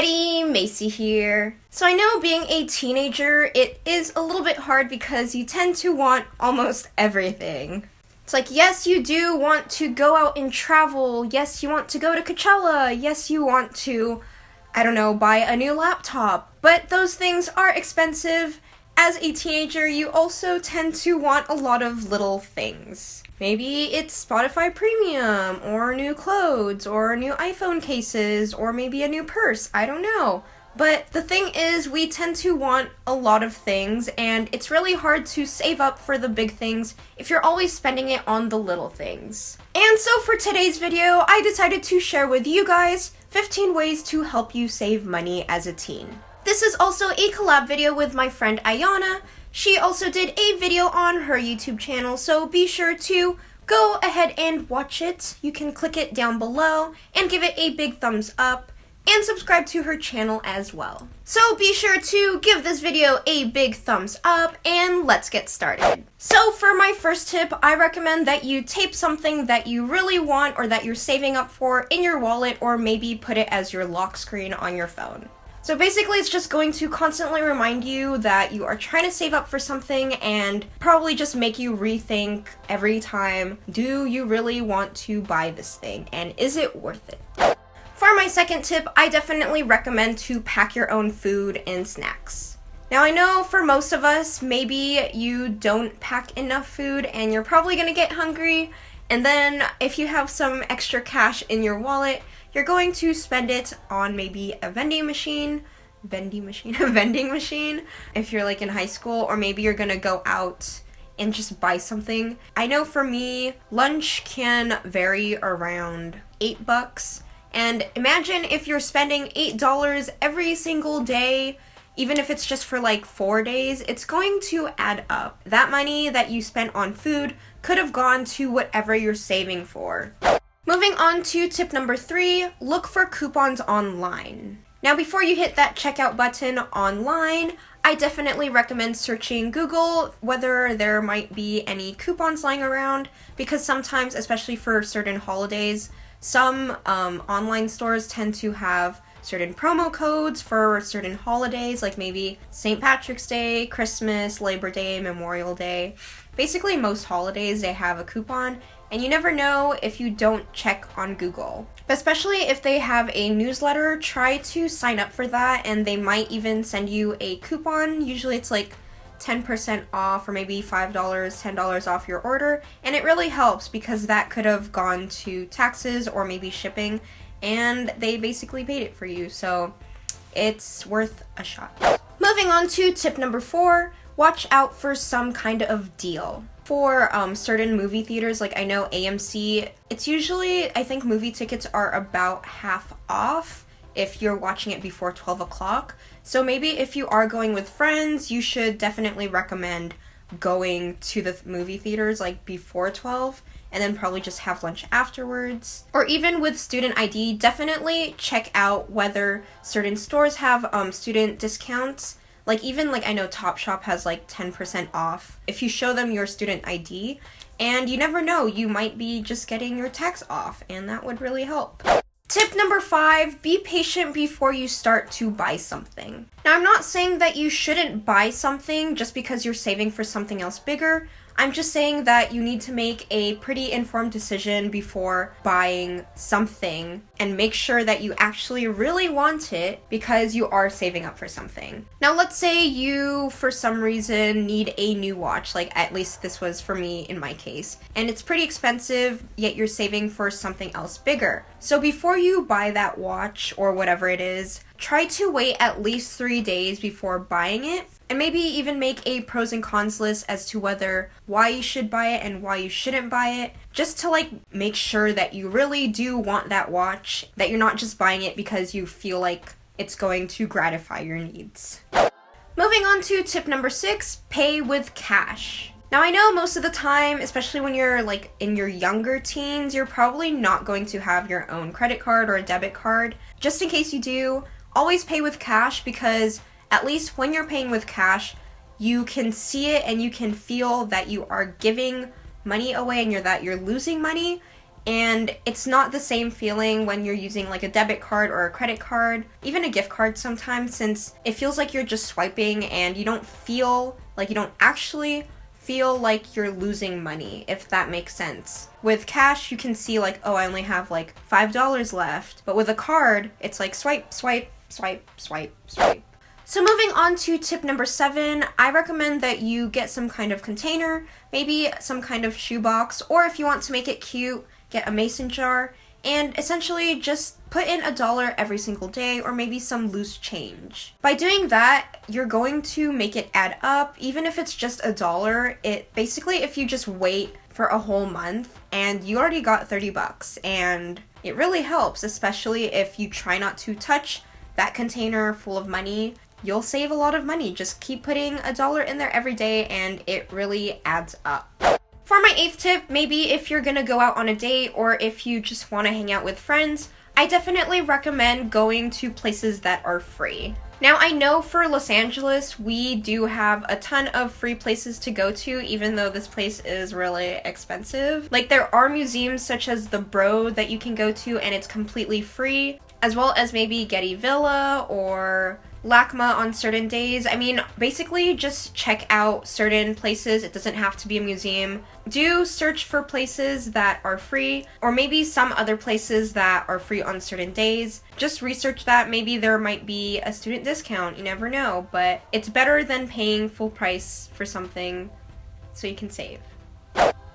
everybody, Maci here. So I know being a teenager, it is a little bit hard because you tend to want almost everything. It's like, yes, you do want to go out and travel. Yes, you want to go to Coachella. Yes, you want to, I don't know, buy a new laptop. But those things are expensive. As a teenager, you also tend to want a lot of little things. Maybe it's Spotify Premium, or new clothes, or new iPhone cases, or maybe a new purse, I don't know. But the thing is, we tend to want a lot of things, and it's really hard to save up for the big things if you're always spending it on the little things. And so for today's video, I decided to share with you guys 15 ways to help you save money as a teen. This is also a collab video with my friend Ayana. She also did a video on her YouTube channel, so be sure to go ahead and watch it. You can click it down below and give it a big thumbs up and subscribe to her channel as well. So be sure to give this video a big thumbs up and let's get started. So for my first tip, I recommend that you tape something that you really want or that you're saving up for in your wallet, or maybe put it as your lock screen on your phone. So basically, it's just going to constantly remind you that you are trying to save up for something and probably just make you rethink every time, do you really want to buy this thing and is it worth it? For my second tip, I definitely recommend to pack your own food and snacks. Now I know for most of us, maybe you don't pack enough food and you're probably gonna get hungry, and then if you have some extra cash in your wallet, you're going to spend it on maybe a vending machine if you're like in high school, or maybe you're gonna go out and just buy something. I know for me, lunch can vary around $8, and imagine if you're spending $8 every single day, even if it's just for like 4 days, it's going to add up. That money that you spent on food could have gone to whatever you're saving for. Moving on to tip number 3, look for coupons online. Now before you hit that checkout button online, I definitely recommend searching Google whether there might be any coupons lying around, because sometimes, especially for certain holidays, some online stores tend to have certain promo codes for certain holidays, like maybe St. Patrick's Day, Christmas, Labor Day, Memorial Day. Basically most holidays they have a coupon, and you never know if you don't check on Google. But especially if they have a newsletter, try to sign up for that, and they might even send you a coupon. Usually it's like 10% off, or maybe $5, $10 off your order, and it really helps because that could have gone to taxes or maybe shipping, and they basically paid it for you, so it's worth a shot. Moving on to tip number 4, watch out for some kind of deal. For certain movie theaters, like I know AMC, it's usually, I think movie tickets are about half off if you're watching it before 12 o'clock. So maybe if you are going with friends, you should definitely recommend going to the movie theaters like before 12, and then probably just have lunch afterwards. Or even with student ID, definitely check out whether certain stores have student discounts. Like even like I know Topshop has like 10% off if you show them your student ID, and you never know, you might be just getting your tax off, and that would really help. Tip number 5, be patient before you start to buy something. Now I'm not saying that you shouldn't buy something just because you're saving for something else bigger. I'm just saying that you need to make a pretty informed decision before buying something and make sure that you actually really want it because you are saving up for something. Now let's say you, for some reason, need a new watch, like at least this was for me in my case, and it's pretty expensive, yet you're saving for something else bigger. So before you buy that watch or whatever it is, try to wait at least 3 days before buying it, and maybe even make a pros and cons list as to why you should buy it and why you shouldn't buy it, just to like make sure that you really do want that watch, that you're not just buying it because you feel like it's going to gratify your needs. Moving on to tip number 6, pay with cash. Now I know most of the time, especially when you're like in your younger teens, you're probably not going to have your own credit card or a debit card. Just in case you do, always pay with cash, because at least when you're paying with cash, you can see it and you can feel that you are giving money away and that you're losing money, and it's not the same feeling when you're using like a debit card or a credit card, even a gift card sometimes, since it feels like you're just swiping and you don't actually feel like you're losing money, if that makes sense. With cash, you can see like, oh, I only have like $5 left, but with a card, it's like swipe, swipe, swipe, swipe, swipe. So moving on to tip number 7, I recommend that you get some kind of container, maybe some kind of shoebox, or if you want to make it cute, get a mason jar, and essentially just put in $1 every single day, or maybe some loose change. By doing that, you're going to make it add up. Even if it's just $1, it basically, if you just wait for a whole month and you already got 30 bucks, and it really helps, especially if you try not to touch that container full of money. You'll save a lot of money. Just keep putting $1 in there every day and it really adds up. For my 8th tip, maybe if you're gonna go out on a date or if you just want to hang out with friends, I definitely recommend going to places that are free. Now, I know for Los Angeles, we do have a ton of free places to go to, even though this place is really expensive. Like, there are museums such as the Broad that you can go to and it's completely free, as well as maybe Getty Villa or LACMA on certain days. I mean, basically just check out certain places. It doesn't have to be a museum. Do search for places that are free, or maybe some other places that are free on certain days. Just research that. Maybe there might be a student discount. You never know, but it's better than paying full price for something so you can save.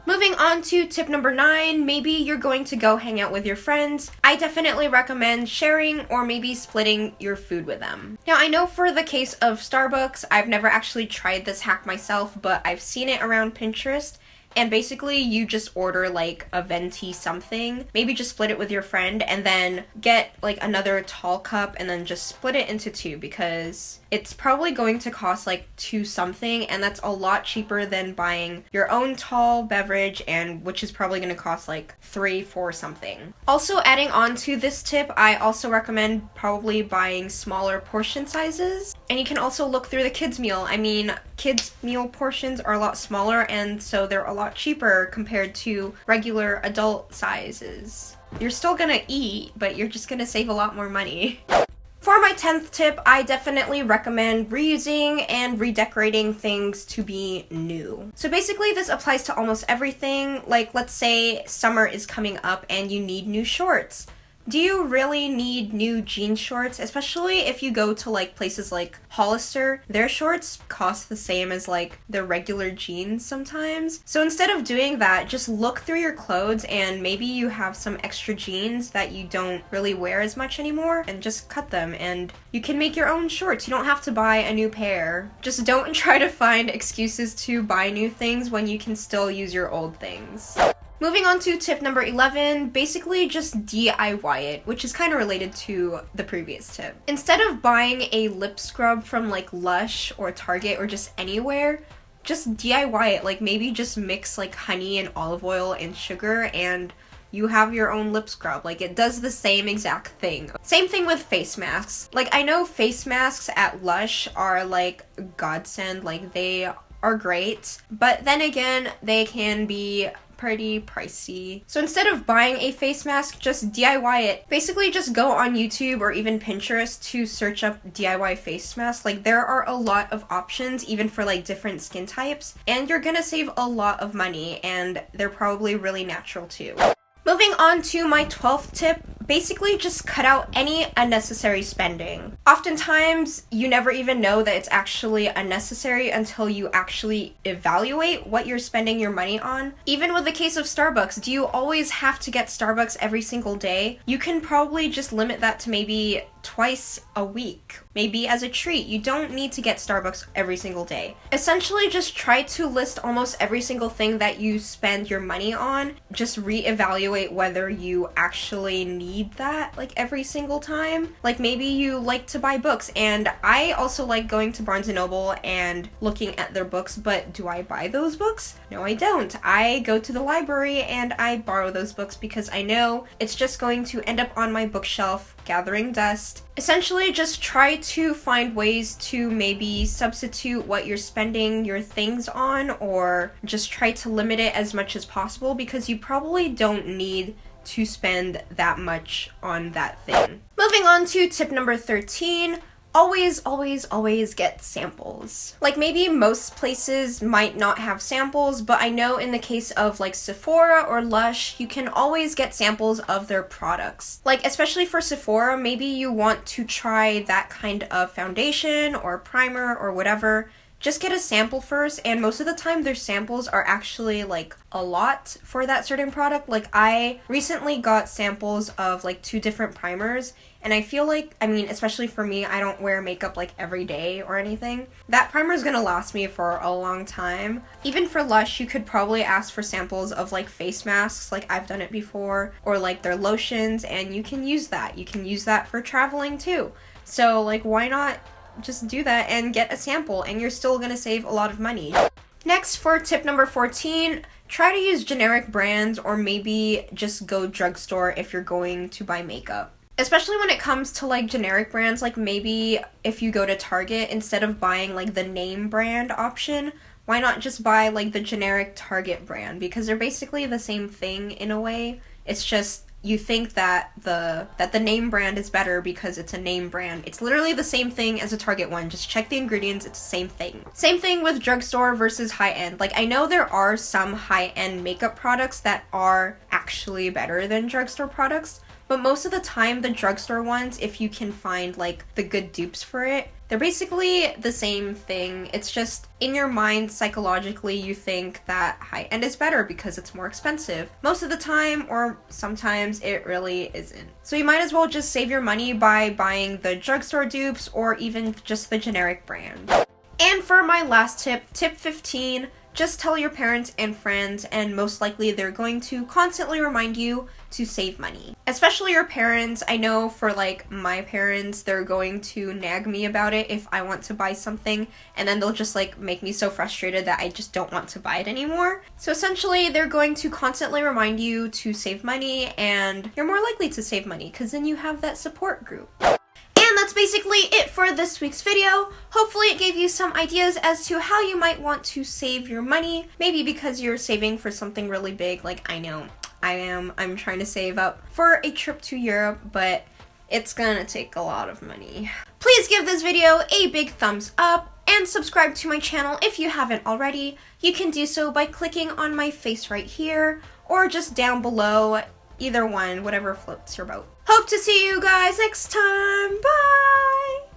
Moving on to tip number 9, maybe you're going to go hang out with your friends. I definitely recommend sharing or maybe splitting your food with them. Now, I know for the case of Starbucks, I've never actually tried this hack myself, but I've seen it around Pinterest. And basically, you just order like a venti something, maybe just split it with your friend, and then get like another tall cup and then just split it into 2, because it's probably going to cost like 2 something, and that's a lot cheaper than buying your own tall beverage, and which is probably going to cost like 3, 4 something. Also, adding on to this tip, I also recommend probably buying smaller portion sizes. And you can also look through the kids' meal. I mean, kids' meal portions are a lot smaller, and so they're a lot cheaper compared to regular adult sizes. You're still gonna eat, but you're just gonna save a lot more money. For my 10th tip, I definitely recommend reusing and redecorating things to be new. So basically this applies to almost everything. Like, let's say summer is coming up and you need new shorts. Do you really need new jean shorts? Especially if you go to like places like Hollister, their shorts cost the same as like the regular jeans sometimes. So instead of doing that, just look through your clothes and maybe you have some extra jeans that you don't really wear as much anymore, and just cut them and you can make your own shorts. You don't have to buy a new pair. Just don't try to find excuses to buy new things when you can still use your old things. Moving on to tip number 11, basically just DIY it, which is kind of related to the previous tip. Instead of buying a lip scrub from like Lush or Target or just anywhere, just DIY it. Like, maybe just mix like honey and olive oil and sugar and you have your own lip scrub. Like, it does the same exact thing. Same thing with face masks. Like, I know face masks at Lush are like godsend, like they are great, but then again, they can be pretty pricey. So instead of buying a face mask, just DIY it. Basically just go on YouTube or even Pinterest to search up DIY face masks. Like, there are a lot of options even for like different skin types, and you're gonna save a lot of money, and they're probably really natural too. Moving on to my 12th tip, basically just cut out any unnecessary spending. Oftentimes, you never even know that it's actually unnecessary until you actually evaluate what you're spending your money on. Even with the case of Starbucks, do you always have to get Starbucks every single day? You can probably just limit that to maybe twice a week, maybe as a treat. You don't need to get Starbucks every single day. Essentially, just try to list almost every single thing that you spend your money on. Just reevaluate whether you actually need that like every single time. Like, maybe you like to buy books, and I also like going to Barnes & Noble and looking at their books, but do I buy those books? No, I don't. I go to the library and I borrow those books because I know it's just going to end up on my bookshelf gathering dust. Essentially, just try to find ways to maybe substitute what you're spending your things on, or just try to limit it as much as possible, because you probably don't need to spend that much on that thing. Moving on to tip number 13. Always, always, always get samples. Like maybe most places might not have samples, but I know in the case of like Sephora or Lush, you can always get samples of their products. Like especially for Sephora, maybe you want to try that kind of foundation or primer or whatever. Just get a sample first, and most of the time their samples are actually like a lot for that certain product. Like I recently got samples of like 2 different primers, and I feel like, I mean, especially for me, I don't wear makeup like every day or anything. That primer is gonna last me for a long time. Even for Lush, you could probably ask for samples of like face masks, like I've done it before, or like their lotions, and you can use that. You can use that for traveling too. So like why not just do that and get a sample, and you're still gonna save a lot of money. Next, for tip number 14, try to use generic brands, or maybe just go drugstore if you're going to buy makeup. Especially when it comes to like generic brands, like maybe if you go to Target, instead of buying like the name brand option, why not just buy like the generic Target brand? Because they're basically the same thing in a way. It's just you think that the name brand is better because it's a name brand. It's literally the same thing as a Target one. Just check the ingredients, it's the same thing. Same thing with drugstore versus high-end. Like I know there are some high-end makeup products that are actually better than drugstore products, but most of the time the drugstore ones, if you can find like the good dupes for it, they're basically the same thing. It's just in your mind, psychologically, you think that high-end is better because it's more expensive. Most of the time, or sometimes, it really isn't. So you might as well just save your money by buying the drugstore dupes or even just the generic brand. And for my last tip, tip 15, just tell your parents and friends, and most likely they're going to constantly remind you to save money. Especially your parents. I know for like my parents, they're going to nag me about it if I want to buy something, and then they'll just like make me so frustrated that I just don't want to buy it anymore. So essentially they're going to constantly remind you to save money, and you're more likely to save money because then you have that support group. And that's basically it for this week's video. Hopefully it gave you some ideas as to how you might want to save your money. Maybe because you're saving for something really big, like I know I'm trying to save up for a trip to Europe, but it's gonna take a lot of money. Please give this video a big thumbs up and subscribe to my channel if you haven't already. You can do so by clicking on my face right here or just down below. Either one, whatever floats your boat. Hope to see you guys next time. Bye!